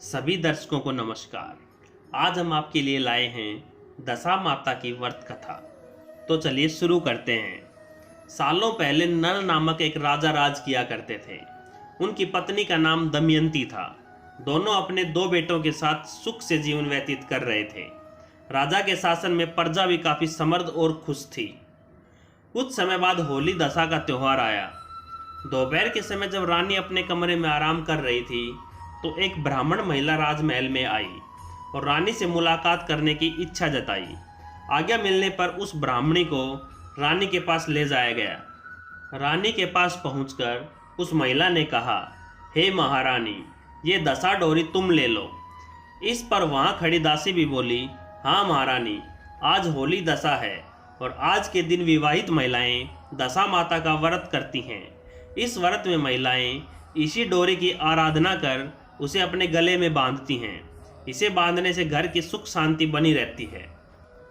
सभी दर्शकों को नमस्कार। आज हम आपके लिए लाए हैं दशा माता की व्रत कथा। तो चलिए शुरू करते हैं। सालों पहले नल नामक एक राजा राज किया करते थे। उनकी पत्नी का नाम दमयंती था। दोनों अपने दो बेटों के साथ सुख से जीवन व्यतीत कर रहे थे। राजा के शासन में प्रजा भी काफी समृद्ध और खुश थी। कुछ समय बाद होली दशा का त्योहार आया। दोपहर के समय जब रानी अपने कमरे में आराम कर रही थी तो एक ब्राह्मण महिला राजमहल में आई और रानी से मुलाकात करने की इच्छा जताई। आज्ञा मिलने पर उस ब्राह्मणी को रानी के पास ले जाया गया। रानी के पास पहुंचकर उस महिला ने कहा, हे महारानी, ये दशा डोरी तुम ले लो। इस पर वहां खड़ी दासी भी बोली, हाँ महारानी, आज होली दशा है और आज के दिन विवाहित महिलाएं दशा माता का व्रत करती हैं। इस व्रत में महिलाएं इसी डोरी की आराधना कर उसे अपने गले में बांधती हैं। इसे बांधने से घर की सुख शांति बनी रहती है।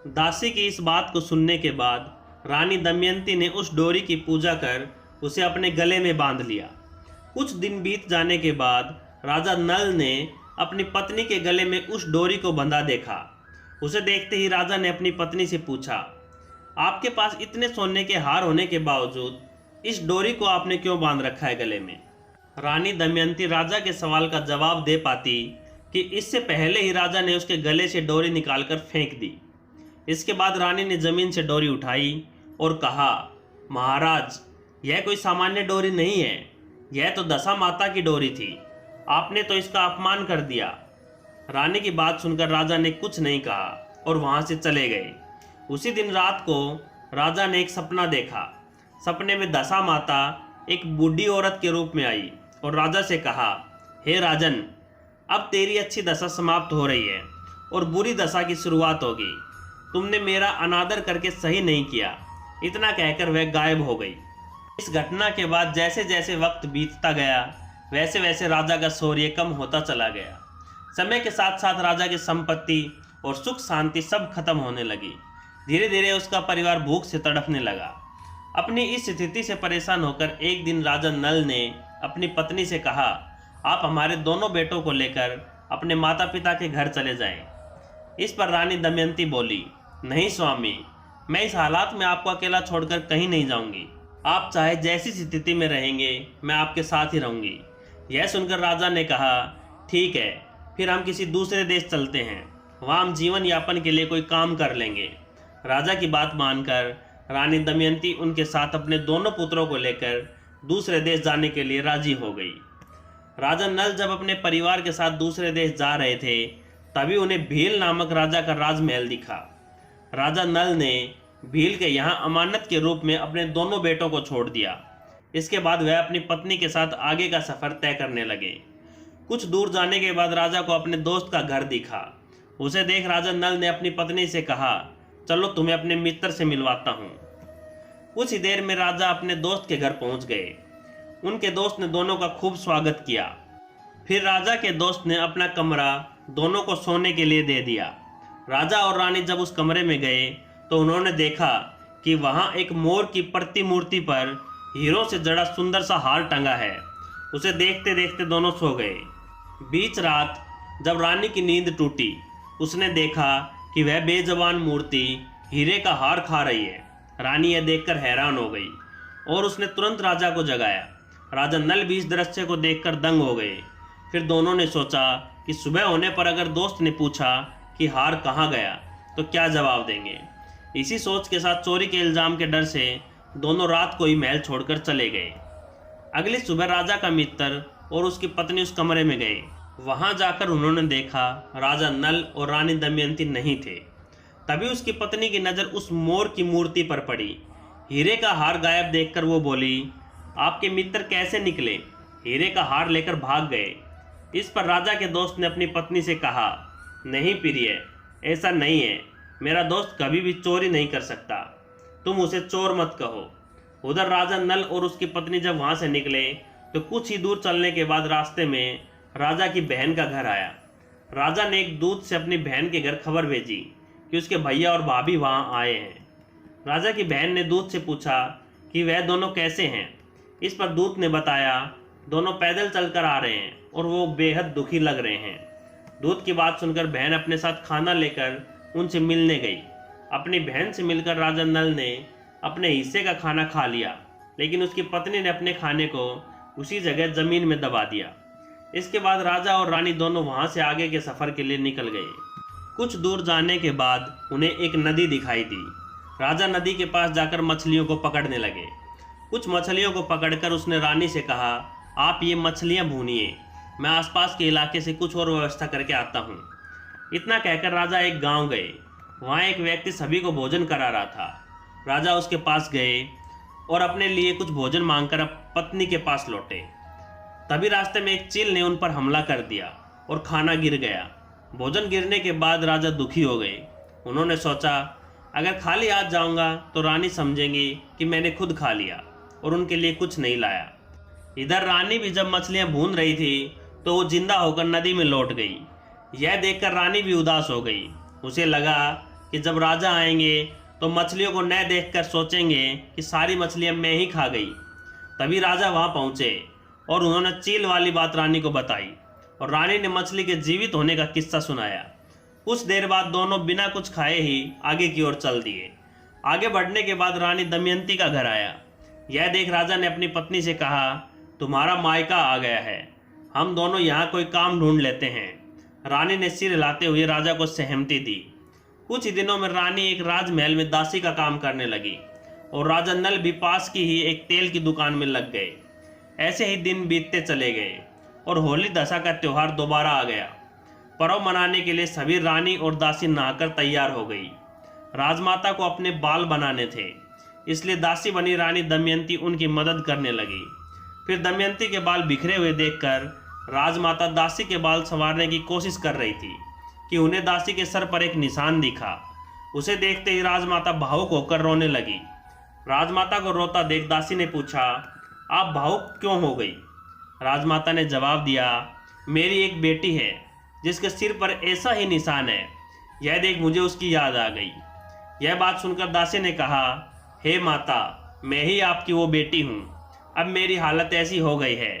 दासी की इस बात को सुनने के बाद रानी दमयंती ने उस डोरी की पूजा कर उसे अपने गले में बांध लिया। कुछ दिन बीत जाने के बाद राजा नल ने अपनी पत्नी के गले में उस डोरी को बंधा देखा। उसे देखते ही राजा ने अपनी पत्नी से पूछा, आपके पास इतने सोने के हार होने के बावजूद इस डोरी को आपने क्यों बांध रखा है गले में? रानी दमयंती राजा के सवाल का जवाब दे पाती कि इससे पहले ही राजा ने उसके गले से डोरी निकालकर फेंक दी। इसके बाद रानी ने जमीन से डोरी उठाई और कहा, महाराज, यह कोई सामान्य डोरी नहीं है, यह तो दशा माता की डोरी थी। आपने तो इसका अपमान कर दिया। रानी की बात सुनकर राजा ने कुछ नहीं कहा और वहां से चले गए। उसी दिन रात को राजा ने एक सपना देखा। सपने में दशा माता एक बूढ़ी औरत के रूप में आई और राजा से कहा, हे राजन, अब तेरी अच्छी दशा समाप्त हो रही है और बुरी दशा की शुरुआत होगी। तुमने मेरा अनादर करके सही नहीं किया। इतना कहकर वह गायब हो गई। इस घटना के बाद जैसे जैसे वक्त बीतता गया वैसे वैसे राजा का शौर्य कम होता चला गया। समय के साथ साथ राजा की संपत्ति और सुख शांति सब खत्म होने लगी। धीरे धीरे उसका परिवार भूख से तड़पने लगा। अपनी इस स्थिति से परेशान होकर एक दिन राजा नल ने अपनी पत्नी से कहा, आप हमारे दोनों बेटों को लेकर अपने माता पिता के घर चले जाएं। इस पर रानी दमयंती बोली, नहीं स्वामी, मैं इस हालात में आपको अकेला छोड़कर कहीं नहीं जाऊंगी। आप चाहे जैसी स्थिति में रहेंगे मैं आपके साथ ही रहूंगी। यह सुनकर राजा ने कहा, ठीक है, फिर हम किसी दूसरे देश चलते हैं, वहाँ हम जीवन यापन के लिए कोई काम कर लेंगे। राजा की बात मानकर रानी दमयंती उनके साथ अपने दोनों पुत्रों को लेकर दूसरे देश जाने के लिए राजी हो गई। राजा नल जब अपने परिवार के साथ दूसरे देश जा रहे थे तभी उन्हें भील नामक राजा का राजमहल दिखा। राजा नल ने भील के यहाँ अमानत के रूप में अपने दोनों बेटों को छोड़ दिया। इसके बाद वह अपनी पत्नी के साथ आगे का सफर तय करने लगे। कुछ दूर जाने के बाद राजा को अपने दोस्त का घर दिखा। उसे देख राजा नल ने अपनी पत्नी से कहा, चलो तुम्हें अपने मित्र से मिलवाता हूँ। कुछ ही देर में राजा अपने दोस्त के घर पहुंच गए। उनके दोस्त ने दोनों का खूब स्वागत किया। फिर राजा के दोस्त ने अपना कमरा दोनों को सोने के लिए दे दिया। राजा और रानी जब उस कमरे में गए तो उन्होंने देखा कि वहां एक मोर की प्रतिमूर्ति पर हीरों से जड़ा सुंदर सा हार टंगा है। उसे देखते देखते दोनों सो गए। बीच रात जब रानी की नींद टूटी, उसने देखा कि वह बेजबान मूर्ति हीरे का हार खा रही है। रानी यह देखकर हैरान हो गई और उसने तुरंत राजा को जगाया। राजा नल भी इस दृश्य को देखकर दंग हो गए। फिर दोनों ने सोचा कि सुबह होने पर अगर दोस्त ने पूछा कि हार कहाँ गया तो क्या जवाब देंगे। इसी सोच के साथ चोरी के इल्जाम के डर से दोनों रात को ही महल छोड़कर चले गए। अगली सुबह राजा का मित्र और उसकी पत्नी उस कमरे में गए। वहां जाकर उन्होंने देखा राजा नल और रानी दमयंती नहीं थे। तभी उसकी पत्नी की नज़र उस मोर की मूर्ति पर पड़ी। हीरे का हार गायब देखकर वो बोली, आपके मित्र कैसे निकले? हीरे का हार लेकर भाग गए। इस पर राजा के दोस्त ने अपनी पत्नी से कहा, नहीं प्रिय, ऐसा नहीं है। मेरा दोस्त कभी भी चोरी नहीं कर सकता। तुम उसे चोर मत कहो। उधर राजा नल और उसकी पत्नी जब वहां से निकले तो कुछ ही दूर चलने के बाद रास्ते में राजा की बहन का घर आया। राजा ने एक दूत से अपनी बहन के घर खबर भेजी कि उसके भैया और भाभी वहां आए हैं। राजा की बहन ने दूत से पूछा कि वह दोनों कैसे हैं। इस पर दूत ने बताया, दोनों पैदल चलकर आ रहे हैं और वो बेहद दुखी लग रहे हैं। दूत की बात सुनकर बहन अपने साथ खाना लेकर उनसे मिलने गई। अपनी बहन से मिलकर राजा नल ने अपने हिस्से का खाना खा लिया, लेकिन उसकी पत्नी ने अपने खाने को उसी जगह जमीन में दबा दिया। इसके बाद राजा और रानी दोनों वहां से आगे के सफर के लिए निकल गए। कुछ दूर जाने के बाद उन्हें एक नदी दिखाई दी। राजा नदी के पास जाकर मछलियों को पकड़ने लगे। कुछ मछलियों को पकड़कर उसने रानी से कहा, आप ये मछलियां भूनिए, मैं आसपास के इलाके से कुछ और व्यवस्था करके आता हूँ। इतना कहकर राजा एक गांव गए। वहाँ एक व्यक्ति सभी को भोजन करा रहा था। राजा उसके पास गए और अपने लिए कुछ भोजन मांगकर पत्नी के पास लौटे। तभी रास्ते में एक चील ने उन पर हमला कर दिया और खाना गिर गया। भोजन गिरने के बाद राजा दुखी हो गए। उन्होंने सोचा, अगर खाली हाथ जाऊंगा तो रानी समझेंगी कि मैंने खुद खा लिया और उनके लिए कुछ नहीं लाया। इधर रानी भी जब मछलियां भून रही थी तो वो जिंदा होकर नदी में लौट गई। यह देखकर रानी भी उदास हो गई। उसे लगा कि जब राजा आएंगे तो मछलियों को न देखकर सोचेंगे कि सारी मछलियां मैं ही खा गई। तभी राजा वहां पहुंचे और उन्होंने चील वाली बात रानी को बताई और रानी ने मछली के जीवित होने का किस्सा सुनाया। कुछ देर बाद दोनों बिना कुछ खाए ही आगे की ओर चल दिए। आगे बढ़ने के बाद रानी दमयंती का घर आया। यह देख राजा ने अपनी पत्नी से कहा, तुम्हारा मायका आ गया है, हम दोनों यहाँ कोई काम ढूंढ लेते हैं। रानी ने सिर हिलाते हुए राजा को सहमति दी। कुछ ही दिनों में रानी एक राजमहल में दासी का काम करने लगी और राजा नल भी पास की ही एक तेल की दुकान में लग गए। ऐसे ही दिन बीतते चले गए और होली दशा का त्योहार दोबारा आ गया। पर्व मनाने के लिए सभी रानी और दासी नहाकर तैयार हो गई। राजमाता को अपने बाल बनाने थे, इसलिए दासी बनी रानी दमयंती उनकी मदद करने लगी। फिर दमयंती के बाल बिखरे हुए देखकर राजमाता दासी के बाल संवारने की कोशिश कर रही थी कि उन्हें दासी के सर पर एक निशान दिखा। उसे देखते ही राजमाता भावुक होकर रोने लगी। राजमाता को रोता देख दासी ने पूछा, आप भावुक क्यों हो गई? राजमाता ने जवाब दिया, मेरी एक बेटी है जिसके सिर पर ऐसा ही निशान है, यह देख मुझे उसकी याद आ गई। यह बात सुनकर दासी ने कहा, हे माता, मैं ही आपकी वो बेटी हूँ। अब मेरी हालत ऐसी हो गई है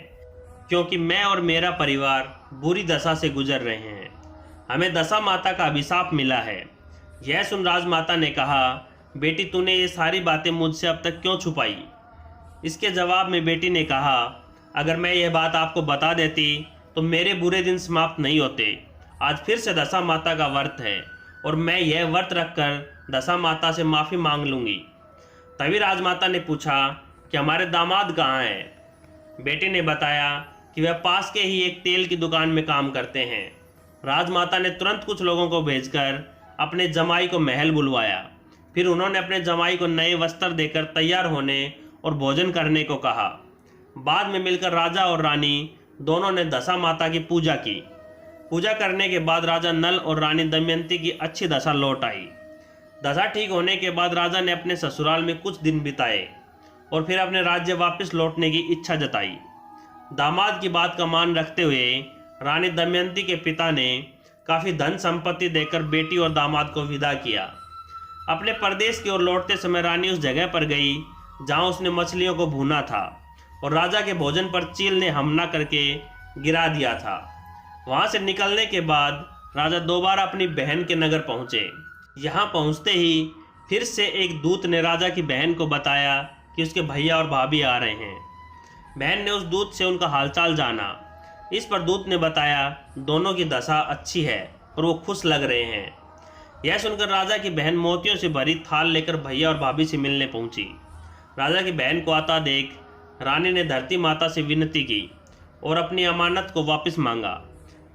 क्योंकि मैं और मेरा परिवार बुरी दशा से गुजर रहे हैं। हमें दशा माता का अभिशाप मिला है। यह सुन राजमाता ने कहा, बेटी तूने ये सारी बातें मुझसे अब तक क्यों छुपाई? इसके जवाब में बेटी ने कहा, अगर मैं यह बात आपको बता देती तो मेरे बुरे दिन समाप्त नहीं होते। आज फिर से दशा माता का व्रत है और मैं यह व्रत रखकर दशा माता से माफ़ी मांग लूँगी। तभी राजमाता ने पूछा कि हमारे दामाद कहाँ हैं? बेटी ने बताया कि वह पास के ही एक तेल की दुकान में काम करते हैं। राजमाता ने तुरंत कुछ लोगों को भेजकर अपने जमाई को महल बुलवाया। फिर उन्होंने अपने जमाई को नए वस्त्र देकर तैयार होने और भोजन करने को कहा। बाद में मिलकर राजा और रानी दोनों ने दशा माता की पूजा की। पूजा करने के बाद राजा नल और रानी दमयंती की अच्छी दशा लौट आई। दशा ठीक होने के बाद राजा ने अपने ससुराल में कुछ दिन बिताए और फिर अपने राज्य वापस लौटने की इच्छा जताई। दामाद की बात का मान रखते हुए रानी दमयंती के पिता ने काफ़ी धन संपत्ति देकर बेटी और दामाद को विदा किया। अपने प्रदेश की ओर लौटते समय रानी उस जगह पर गई जहां उसने मछलियों को भूना था और राजा के भोजन पर चील ने हमला करके गिरा दिया था। वहां से निकलने के बाद राजा दोबारा अपनी बहन के नगर पहुंचे। यहाँ पहुंचते ही फिर से एक दूत ने राजा की बहन को बताया कि उसके भैया और भाभी आ रहे हैं। बहन ने उस दूत से उनका हालचाल जाना। इस पर दूत ने बताया दोनों की दशा अच्छी है और वो खुश लग रहे हैं। यह सुनकर राजा की बहन मोतियों से भरी थाल लेकर भैया और भाभी से मिलने पहुंची। राजा की बहन को आता देख रानी ने धरती माता से विनती की और अपनी अमानत को वापस मांगा।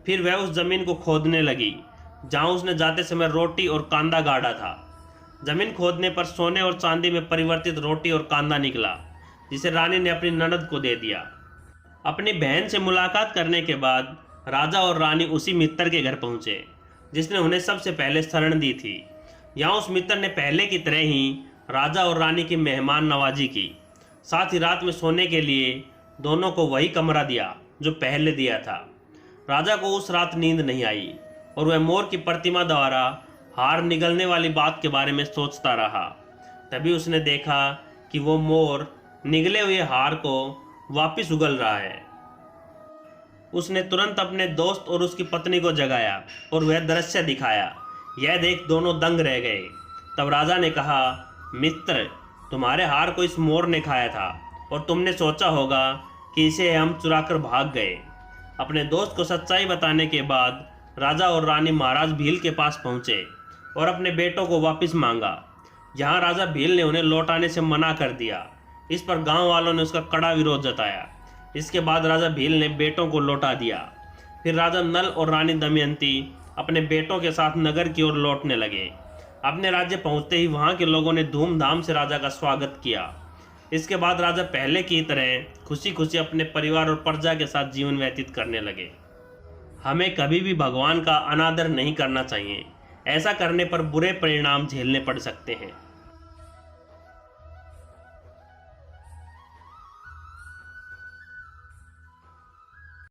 फिर वह उस जमीन को खोदने लगी जहां उसने जाते समय रोटी और कांदा गाड़ा था। जमीन खोदने पर सोने और चांदी में परिवर्तित रोटी और कांदा निकला, जिसे रानी ने अपनी ननद को दे दिया। अपनी बहन से मुलाकात करने के बाद राजा और रानी उसी मित्र के घर पहुंचे जिसने उन्हें सबसे पहले शरण दी थी। यहाँ उस मित्र ने पहले की तरह ही राजा और रानी की मेहमान नवाजी की। साथ ही रात में सोने के लिए दोनों को वही कमरा दिया जो पहले दिया था। राजा को उस रात नींद नहीं आई और वह मोर की प्रतिमा द्वारा हार निगलने वाली बात के बारे में सोचता रहा। तभी उसने देखा कि वो मोर निगले हुए हार को वापिस उगल रहा है। उसने तुरंत अपने दोस्त और उसकी पत्नी को जगाया और वह दृश्य दिखाया। यह देख दोनों दंग रह गए। तब राजा ने कहा, मित्र, तुम्हारे हार को इस मोर ने खाया था और तुमने सोचा होगा कि इसे हम चुराकर भाग गए। अपने दोस्त को सच्चाई बताने के बाद राजा और रानी महाराज भील के पास पहुंचे और अपने बेटों को वापस मांगा। जहां राजा भील ने उन्हें लौटाने से मना कर दिया। इस पर गांव वालों ने उसका कड़ा विरोध जताया। इसके बाद राजा भील ने बेटों को लौटा दिया। फिर राजा नल और रानी दमयंती अपने बेटों के साथ नगर की ओर लौटने लगे। अपने राज्य पहुंचते ही वहां के लोगों ने धूमधाम से राजा का स्वागत किया। इसके बाद राजा पहले की तरह खुशी खुशी अपने परिवार और प्रजा के साथ जीवन व्यतीत करने लगे। हमें कभी भी भगवान का अनादर नहीं करना चाहिए। ऐसा करने पर बुरे परिणाम झेलने पड़ सकते हैं।